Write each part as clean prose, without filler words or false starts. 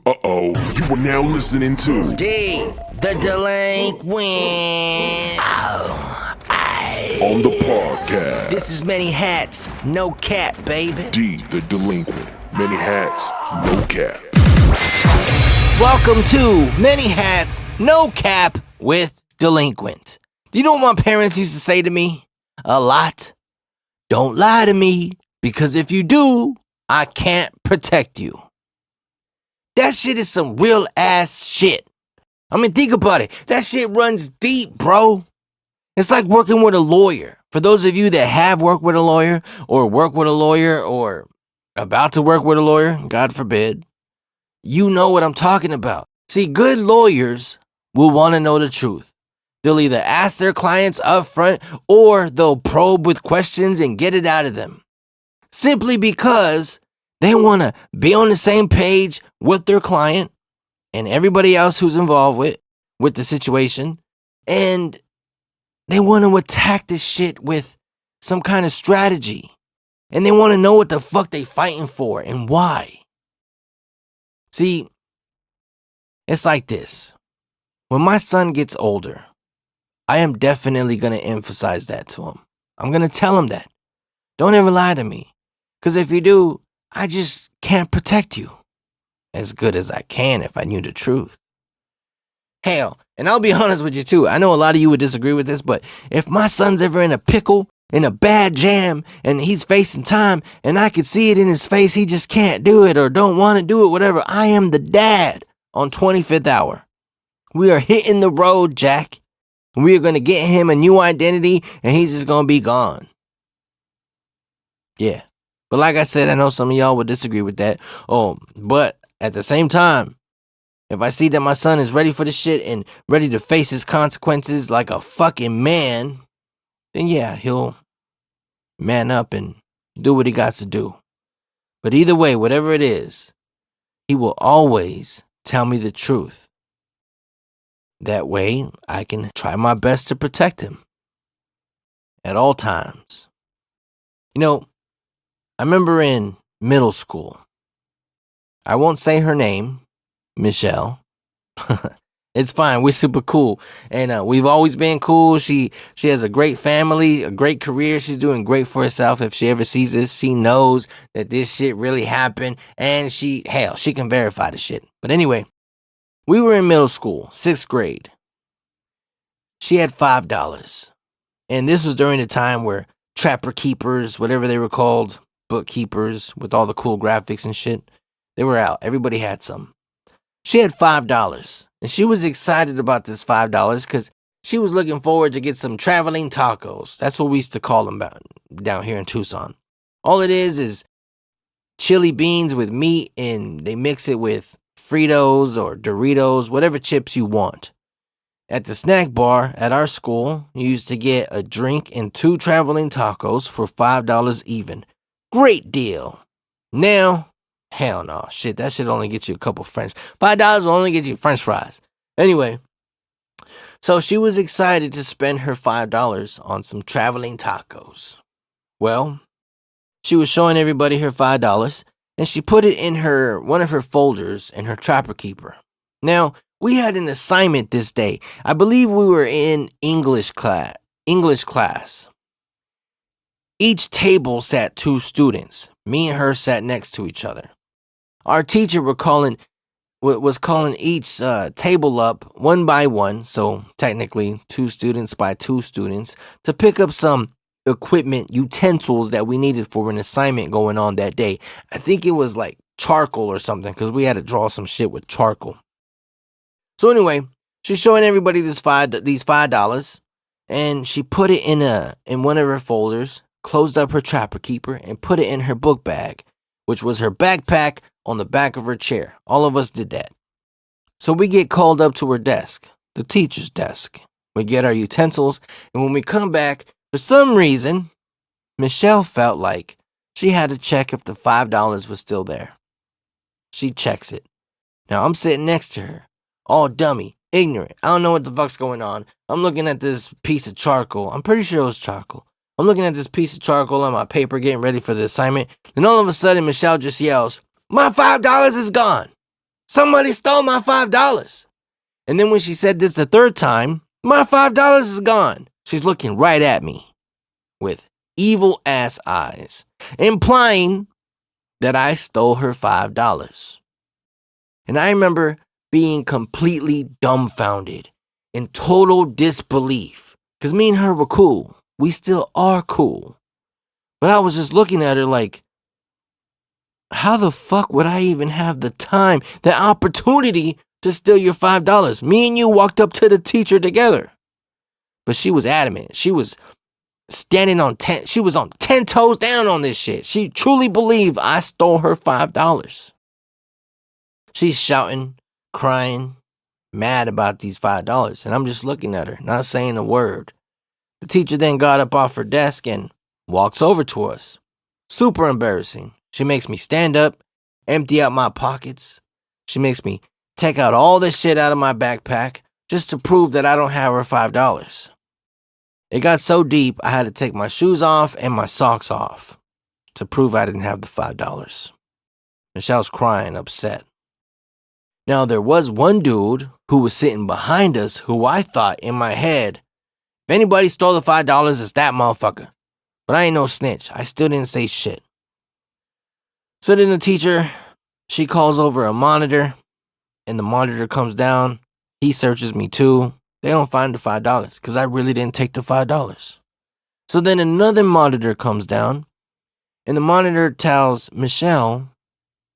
Uh-oh, you are now listening to D, the delinquent. On the podcast. This is Many Hats, No Cap, baby. D, the delinquent. Many hats, no cap. Welcome to Many Hats, No Cap with Delinquent. Do you know what my parents used to say to me? A lot. Don't lie to me, because if you do, I can't protect you. That shit is some real ass shit. I mean, think about it. That shit runs deep, bro. It's like working with a lawyer. For those of you that have worked with a lawyer, or work with a lawyer, or about to work with a lawyer, God forbid, you know what I'm talking about. See, good lawyers will want to know the truth. They'll either ask their clients up front, or they'll probe with questions and get it out of them. Simply because they want to be on the same page with their client and everybody else who's involved with the situation. And they want to attack this shit with some kind of strategy. And they want to know what the fuck they fighting for and why. See, it's like this. When my son gets older, I am definitely going to emphasize that to him. I'm going to tell him that. Don't ever lie to me. Because if you do, I just can't protect you as good as I can if I knew the truth. Hell, and I'll be honest with you too. I know a lot of you would disagree with this, but if my son's ever in a pickle, in a bad jam, and he's facing time, and I could see it in his face, he just can't do it or don't want to do it, whatever, I am the dad on 25th hour. We are hitting the road, Jack. We are going to get him a new identity, and he's just going to be gone. Yeah. But like I said, I know some of y'all would disagree with that. But at the same time, if I see that my son is ready for the shit and ready to face his consequences like a fucking man, then yeah, he'll man up and do what he got to do. But either way, whatever it is, he will always tell me the truth. That way, I can try my best to protect him at all times. You know, I remember in middle school, I won't say her name, Michelle. It's fine. We're super cool. And we've always been cool. She has a great family, a great career. She's doing great for herself. If she ever sees this, she knows that this shit really happened. And she can verify the shit. But anyway, we were in middle school, 6th grade. She had $5. And this was during the time where Trapper Keepers, whatever they were called, bookkeepers with all the cool graphics and shit, they were out. Everybody had some. She had $5, and she was excited about this $5 because she was looking forward to get some traveling tacos. That's what we used to call them down here in Tucson. All it is chili beans with meat, and they mix it with Fritos or Doritos, whatever chips you want. At the snack bar at our school, you used to get a drink and 2 traveling tacos for $5 even. Great deal. Now, hell no. Shit, that shit only get you a couple $5 will only get you French fries. Anyway, so she was excited to spend her $5 on some traveling tacos. Well, she was showing everybody her $5, and she put it in one of her folders in her Trapper Keeper. Now, we had an assignment this day. I believe we were in English class. Each table sat 2 students. Me and her sat next to each other. Our teacher was calling each table up one by one, so technically 2 students by 2 students, to pick up some equipment, utensils that we needed for an assignment going on that day. I think it was like charcoal or something, because we had to draw some shit with charcoal. So anyway, she's showing everybody these $5, and she put it in one of her folders, closed up her Trapper Keeper, and put it in her book bag, which was her backpack on the back of her chair. All of us did that. So we get called up to her desk, the teacher's desk. We get our utensils, and when we come back, for some reason, Michelle felt like she had to check if the $5 was still there. She checks it. Now I'm sitting next to her, all dummy, ignorant. I don't know what the fuck's going on. I'm looking at this piece of charcoal. I'm pretty sure it was charcoal. I'm looking at this piece of charcoal on my paper, getting ready for the assignment. And all of a sudden, Michelle just yells, "My $5 is gone." Somebody stole my $5. And then when she said this the third time, my $5 is gone. She's looking right at me with evil ass eyes, implying that I stole her $5. And I remember being completely dumbfounded, in total disbelief. Because me and her were cool. We still are cool. But I was just looking at her like, how the fuck would I even have the time, the opportunity to steal your $5? Me and you walked up to the teacher together. But she was adamant. She was standing on 10. She was on 10 toes down on this shit. She truly believed I stole her $5. She's shouting, crying, mad about these $5. And I'm just looking at her, not saying a word. The teacher then got up off her desk and walks over to us. Super embarrassing. She makes me stand up, empty out my pockets. She makes me take out all this shit out of my backpack just to prove that I don't have her $5. It got so deep, I had to take my shoes off and my socks off to prove I didn't have the $5. Michelle's crying, upset. Now, there was one dude who was sitting behind us who I thought in my head, if anybody stole the $5, it's that motherfucker. But I ain't no snitch. I still didn't say shit. So then the teacher, she calls over a monitor, and the monitor comes down. He searches me too. They don't find the $5 because I really didn't take the $5. So then another monitor comes down, and the monitor tells Michelle,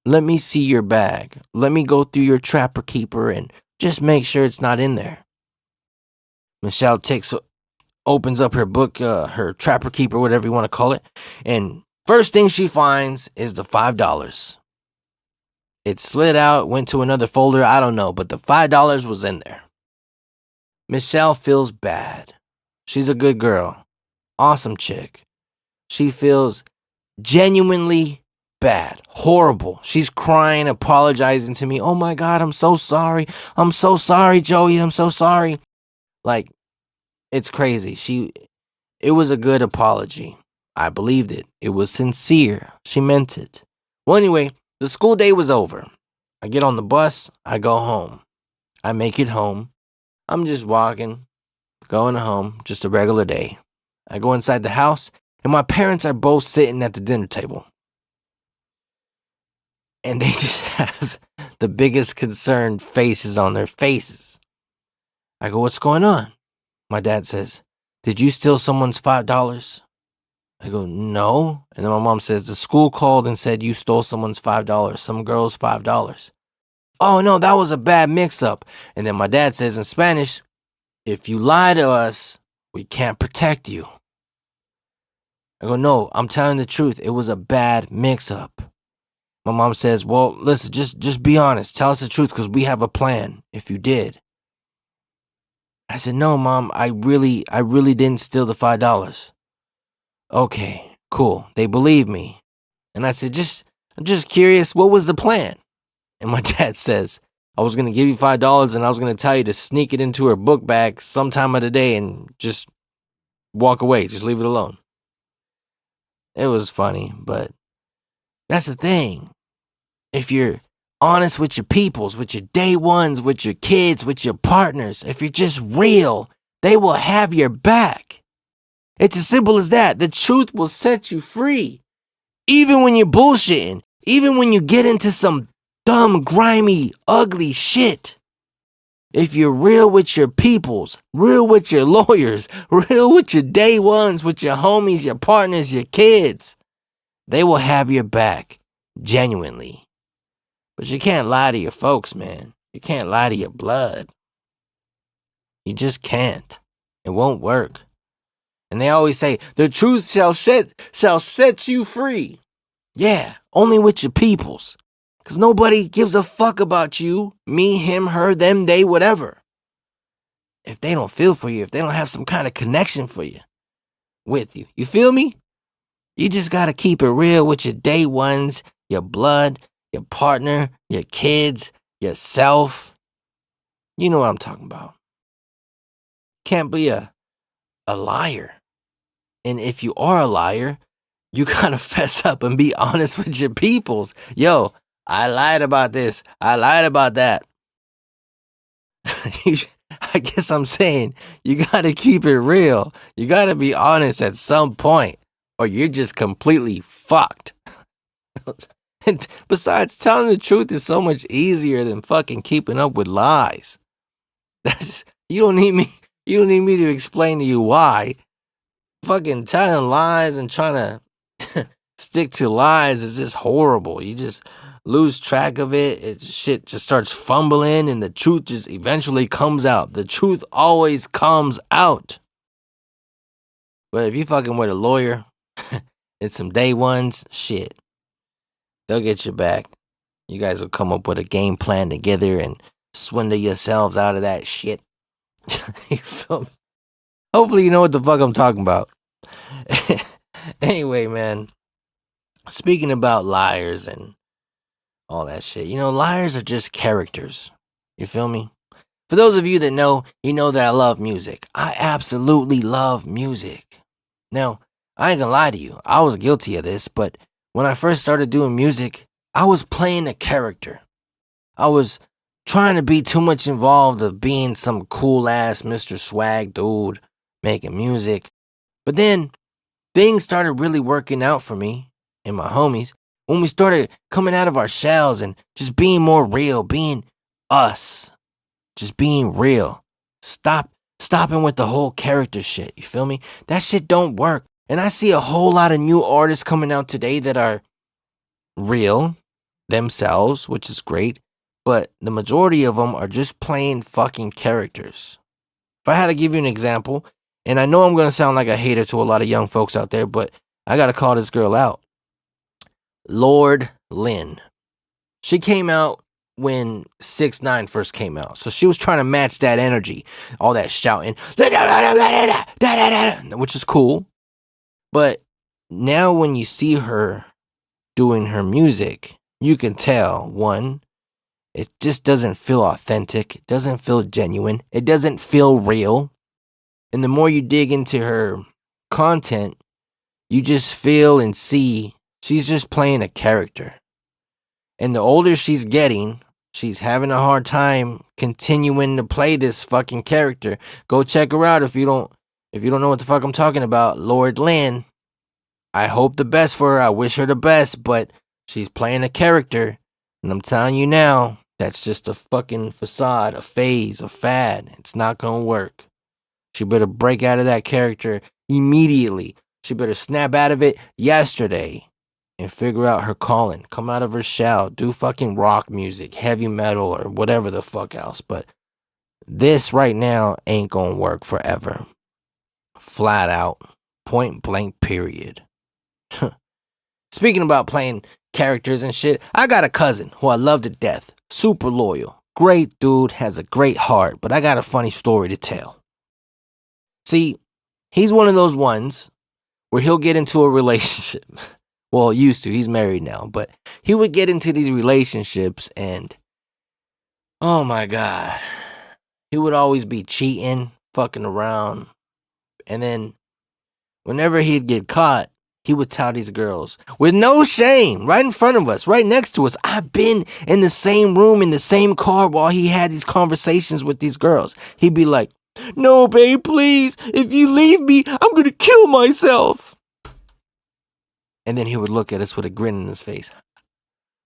let me see your bag. Let me go through your Trapper Keeper and just make sure it's not in there. Michelle opens up her book, her Trapper Keeper, whatever you want to call it, and first thing she finds is the $5. It slid out, went to another folder, I don't know, but the $5 was in there. Michelle feels bad. She's a good girl. Awesome chick. She feels genuinely bad. Horrible. She's crying, apologizing to me. Oh my God, I'm so sorry. I'm so sorry, Joey. I'm so sorry. Like, it's crazy. It was a good apology. I believed it. It was sincere. She meant it. Well, anyway, the school day was over. I get on the bus. I go home. I make it home. I'm just walking, going home, just a regular day. I go inside the house, and my parents are both sitting at the dinner table. And they just have the biggest concerned faces on their faces. I go, what's going on? My dad says, did you steal someone's $5? I go, no. And then my mom says, the school called and said you stole someone's $5, some girl's $5. Oh, no, that was a bad mix-up. And then my dad says in Spanish, if you lie to us, we can't protect you. I go, no, I'm telling the truth. It was a bad mix-up. My mom says, well, listen, just be honest. Tell us the truth because we have a plan if you did. I said, no, Mom, I really didn't steal the $5. Okay, cool. They believe me. And I said, I'm just curious, what was the plan? And my dad says, I was going to give you $5 and I was going to tell you to sneak it into her book bag sometime of the day and just walk away. Just leave it alone. It was funny, but that's the thing. If you're honest with your peoples, with your day ones, with your kids, with your partners, if you're just real, they will have your back. It's as simple as that. The truth will set you free. Even when you're bullshitting, even when you get into some dumb, grimy, ugly shit. If you're real with your peoples, real with your lawyers, real with your day ones, with your homies, your partners, your kids, they will have your back, genuinely. But you can't lie to your folks, man. You can't lie to your blood. You just can't. It won't work. And they always say, the truth shall set you free. Yeah, only with your peoples. Because nobody gives a fuck about you, me, him, her, them, they, whatever. If they don't feel for you, if they don't have some kind of connection for you, with you. You feel me? You just got to keep it real with your day ones, your blood, your partner, your kids, yourself. You know what I'm talking about. Can't be a liar. And if you are a liar, you gotta fess up and be honest with your peoples. Yo, I lied about this. I lied about that. I guess I'm saying you gotta keep it real. You gotta be honest at some point, or you're just completely fucked. And besides, telling the truth is so much easier than fucking keeping up with lies. You don't need me. You don't need me to explain to you why. Fucking telling lies and trying to stick to lies is just horrible. You just lose track of it. Shit just starts fumbling, and the truth just eventually comes out. The truth always comes out. But if you fucking with a lawyer and some day ones, shit, they'll get you back. You guys will come up with a game plan together and swindle yourselves out of that shit. You feel me? Hopefully you know what the fuck I'm talking about. Anyway, man, speaking about liars and all that shit, liars are just characters. You feel me? For those of you that know, you know that I love music. I absolutely love music. Now, I ain't gonna lie to you, I was guilty of this, but when I first started doing music, I was playing a character. I was trying to be too much involved of being some cool ass Mr. Swag dude making music. But then things started really working out for me and my homies when we started coming out of our shells and just being more real, being us, just being real. Stopping with the whole character shit, you feel me? That shit don't work. And I see a whole lot of new artists coming out today that are real themselves, which is great, but the majority of them are just playing fucking characters. If I had to give you an example, and I know I'm going to sound like a hater to a lot of young folks out there, but I got to call this girl out. Lord Lynn. She came out when 6ix9ine first came out. So she was trying to match that energy, all that shouting, which is cool. But now when you see her doing her music, you can tell, one, it just doesn't feel authentic. It doesn't feel genuine. It doesn't feel real. And the more you dig into her content, you just feel and see she's just playing a character. And the older she's getting, she's having a hard time continuing to play this fucking character. Go check her out if you don't know what the fuck I'm talking about. Lord Lynn. I hope the best for her. I wish her the best, but she's playing a character. And I'm telling you now, that's just a fucking facade, a phase, a fad. It's not gonna work. She better break out of that character immediately. She better snap out of it yesterday and figure out her calling. Come out of her shell. Do fucking rock music, heavy metal, or whatever the fuck else. But this right now ain't gonna work forever. Flat out. Point blank period. Speaking about playing characters and shit, I got a cousin who I love to death. Super loyal. Great dude, has a great heart, but I got a funny story to tell. See, he's one of those ones where he'll get into a relationship. Well, used to. He's married now, but he would get into these relationships and, oh my God, he would always be cheating, fucking around. And then whenever he'd get caught, he would tell these girls with no shame, right in front of us, right next to us. I've been in the same room, in the same car while he had these conversations with these girls. He'd be like, "No, babe, please. If you leave me, I'm going to kill myself." And then he would look at us with a grin on his face.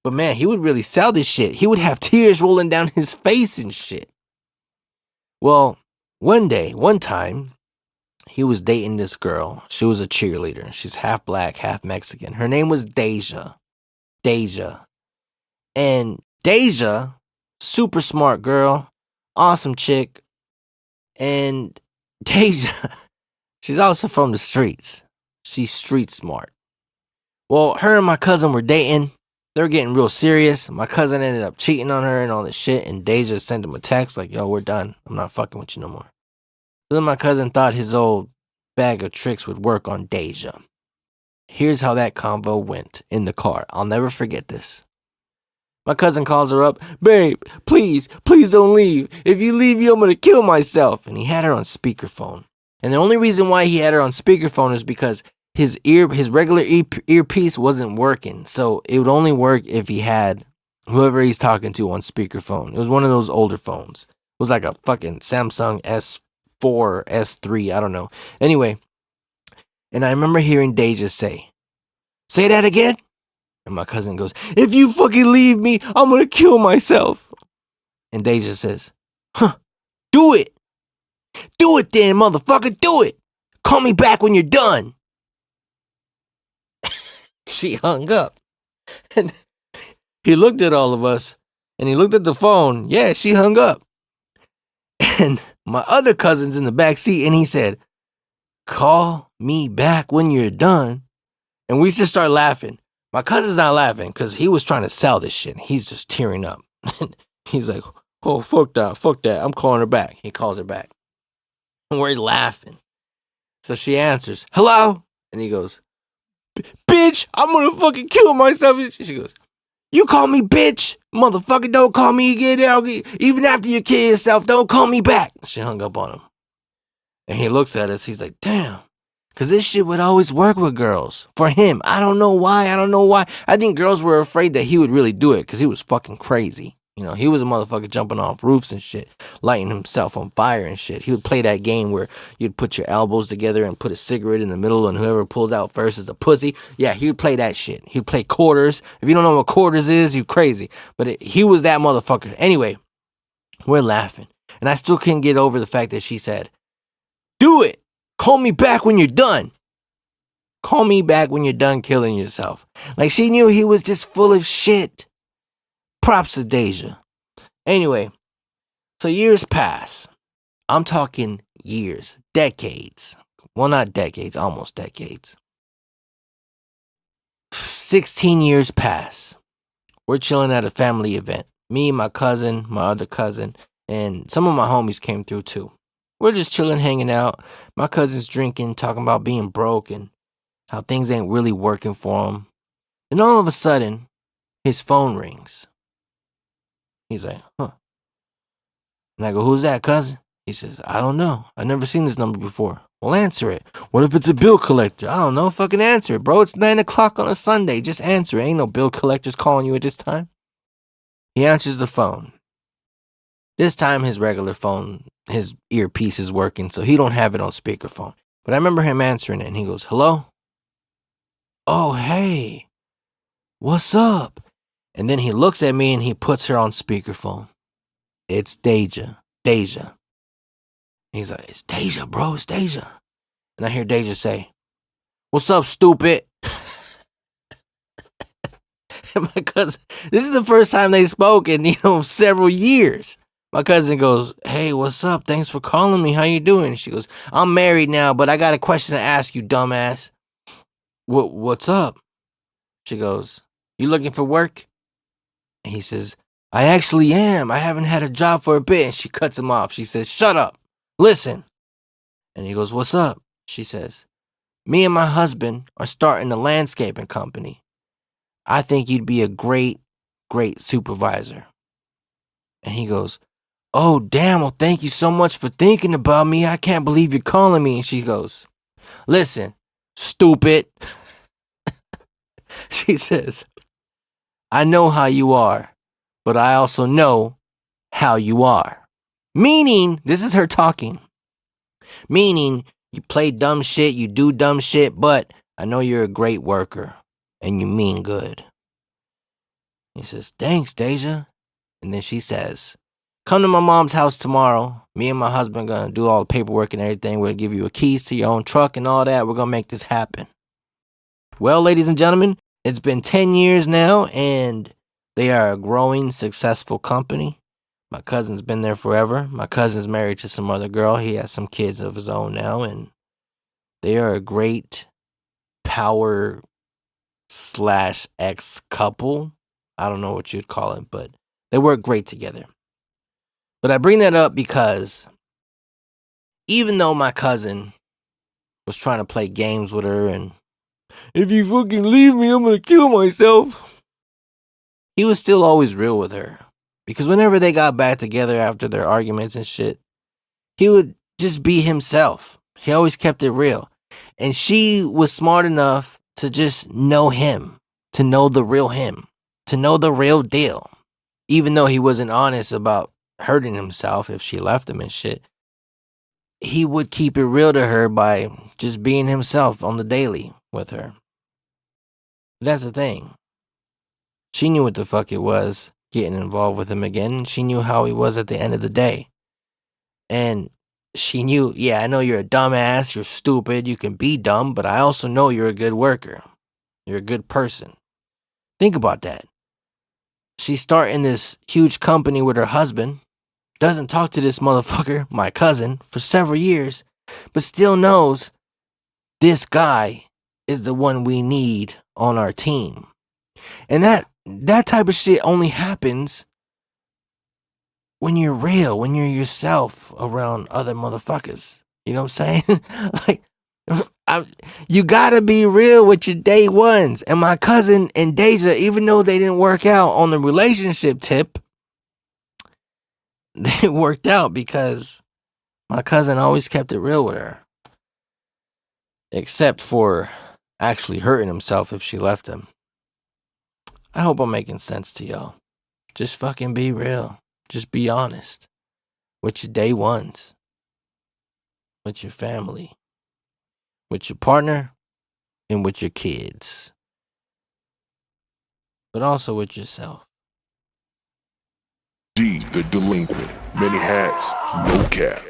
But man, he would really sell this shit. He would have tears rolling down his face and shit. Well, one time, he was dating this girl. She was a cheerleader. She's half black, half Mexican. Her name was Deja. And Deja, super smart girl, awesome chick. And Deja, she's also from the streets. She's street smart. Well, her and my cousin were dating. They were getting real serious. My cousin ended up cheating on her and all this shit. And Deja sent him a text like, "Yo, we're done. I'm not fucking with you no more." So then my cousin thought his old bag of tricks would work on Deja. Here's how that convo went in the car. I'll never forget this. My cousin calls her up. "Babe, please don't leave. If you leave me, I'm going to kill myself." And he had her on speakerphone. And the only reason why he had her on speakerphone is because his regular earpiece wasn't working. So it would only work if he had whoever he's talking to on speakerphone. It was one of those older phones. It was like a fucking Samsung S4 or S3. I don't know. Anyway, and I remember hearing Deja say that again? And my cousin goes, if you fucking leave me, I'm gonna kill myself. And Deja says, huh, do it. Do it then, motherfucker, do it. Call me back when you're done. She hung up. And he looked at all of us, and he looked at the phone. Yeah, she hung up. And my other cousin's in the back seat, and he said, call me back when you're done. And we just start laughing. My cousin's not laughing because he was trying to sell this shit. He's just tearing up. He's like, oh, fuck that. I'm calling her back. He calls her back. And we're laughing. So she answers, hello? And he goes, bitch, I'm gonna fucking kill myself. And she goes, you call me bitch? Motherfucker, don't call me again. Even after you kill yourself, don't call me back. She hung up on him. And he looks at us. He's like, damn. Because this shit would always work with girls. For him. I don't know why. I think girls were afraid that he would really do it because he was fucking crazy. You know, he was a motherfucker jumping off roofs and shit, lighting himself on fire and shit. He would play that game where you'd put your elbows together and put a cigarette in the middle, and whoever pulls out first is a pussy. Yeah, he would play that shit. He'd play quarters. If you don't know what quarters is, you crazy. But he was that motherfucker. Anyway, we're laughing. And I still couldn't get over the fact that she said, do it. Call me back when you're done. Call me back when you're done killing yourself. Like she knew he was just full of shit. Props to Deja. Anyway, so years pass. I'm talking years, decades. Well, not decades, almost decades. 16 years pass. We're chilling at a family event. Me, my cousin, my other cousin, and some of my homies came through too. We're just chilling, hanging out. My cousin's drinking, talking about being broke and how things ain't really working for him. And all of a sudden, his phone rings. He's like, huh. And I go, who's that, cousin? He says, I don't know. I've never seen this number before. Well, answer it. What if it's a bill collector? I don't know. Fucking answer it, bro. It's 9 o'clock on a Sunday. Just answer it. Ain't no bill collectors calling you at this time. He answers the phone. This time, his regular phone, his earpiece is working, so he don't have it on speakerphone. But I remember him answering it, and he goes, hello? Oh, hey. What's up? And then he looks at me, and he puts her on speakerphone. It's Deja. Deja. He's like, it's Deja, bro. It's Deja. And I hear Deja say, what's up, stupid? And my cousin, this is the first time they spoke in, several years. My cousin goes, hey, what's up? Thanks for calling me. How you doing? She goes, I'm married now, but I got a question to ask you, dumbass. What's up? She goes, you looking for work? And he says, I actually am. I haven't had a job for a bit. And she cuts him off. She says, shut up. Listen. And he goes, what's up? She says, me and my husband are starting a landscaping company. I think you'd be a great, great supervisor. And he goes, oh, damn, well, thank you so much for thinking about me. I can't believe you're calling me. And she goes, listen, stupid. She says, I know how you are, but I also know how you are. Meaning, this is her talking. Meaning, you play dumb shit, you do dumb shit, but I know you're a great worker and you mean good. He says, thanks, Deja. And then she says, come to my mom's house tomorrow. Me and my husband gonna do all the paperwork and everything. We're gonna give you a keys to your own truck and all that. We're gonna make this happen. Well, ladies and gentlemen, it's been 10 years now, and they are a growing, successful company. My cousin's been there forever. My cousin's married to some other girl. He has some kids of his own now, and they are a great power / ex couple. I don't know what you'd call it, but they work great together. But I bring that up because even though my cousin was trying to play games with her and if you fucking leave me, I'm gonna kill myself, he was still always real with her. Because whenever they got back together after their arguments and shit, he would just be himself. He always kept it real. And she was smart enough to just know him, to know the real him, to know the real deal. even though he wasn't honest about hurting himself if she left him and shit, he would keep it real to her by just being himself on the daily with her. That's the thing. She knew what the fuck it was getting involved with him again, and she knew how he was at the end of the day. And she knew, yeah, I know you're a dumbass, you're stupid, you can be dumb, but I also know you're a good worker. You're a good person. Think about that. She's starting this huge company with her husband, doesn't talk to this motherfucker, my cousin, for several years, but still knows this guy is the one we need on our team. And that type of shit only happens when you're real, when you're yourself around other motherfuckers. You know what I'm saying? Like, you gotta be real with your day ones. And my cousin and Deja, even though they didn't work out on the relationship tip, they worked out because my cousin always kept it real with her. Except for actually hurting himself if she left him. I hope I'm making sense to y'all. Just fucking be real. Just be honest with your day ones, with your family, with your partner, and with your kids. But also with yourself. D, the delinquent. Many hats, no cap.